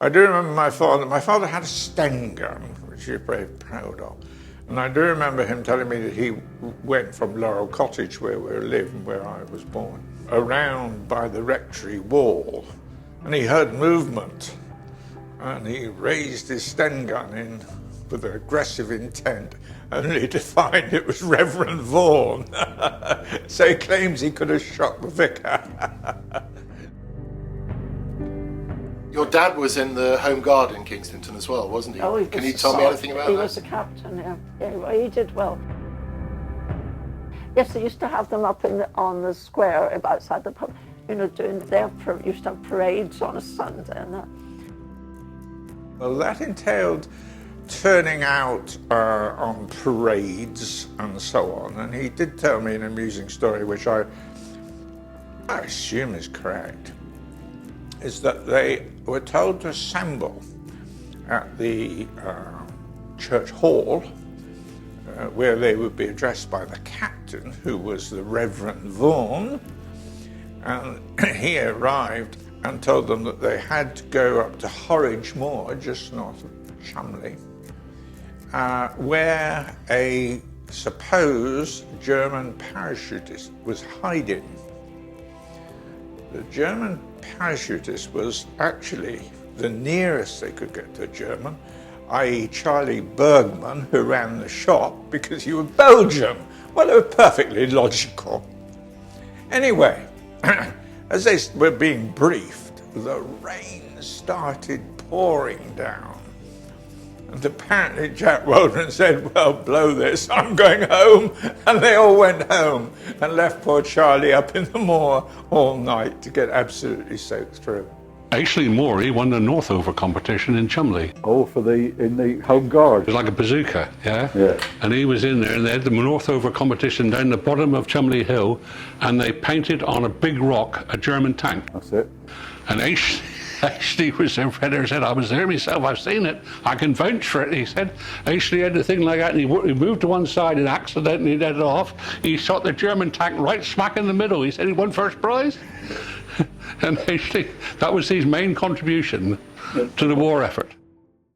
I do remember my father. My father had a Sten gun, which he was very proud of. And I do remember him telling me that he went from Laurel Cottage, where we lived and where I was born, around by the rectory wall, and he heard movement, and he raised his Sten gun in with an aggressive intent, only to find it was Reverend Vaughan. So he claims he could have shot the vicar. Your dad was in the Home Guard in Kings Nympton as well, wasn't he? Oh, Can you tell me anything about that? He was a captain, yeah. Yeah, well, he did well. Yes, they used to have them up on the square outside the pub, you know, used to have parades on a Sunday and that. Well, that entailed turning out on parades and so on, and he did tell me an amusing story, which I assume is correct, is that they were told to assemble at the church hall, where they would be addressed by the captain, who was the Reverend Vaughan, and he arrived and told them that they had to go up to Horridge Moor, just north of Chumley, where a supposed German parachutist was hiding. The German parachutist was actually the nearest they could get to a German, i.e. Charlie Bergman, who ran the shop, because you were Belgium. Well, it was perfectly logical. Anyway, as they were being briefed, the rain started pouring down. And apparently Jack Roland said, well, blow this, I'm going home. And they all went home and left poor Charlie up in the moor all night to get absolutely soaked through. Actually, Morey won the Northover competition in Chumley. Oh, in the Home Guard. It was like a bazooka, yeah? Yeah. And he was in there, and they had the Northover competition down the bottom of Chumley Hill, and they painted on a big rock a German tank. That's it. And Ashley was there, Fredder said, I was there myself, I've seen it, I can vouch for it, he said. Ashley had the thing like that, and he moved to one side and accidentally let it off. He shot the German tank right smack in the middle. He said he won first prize. And Ashley, that was his main contribution to the war effort.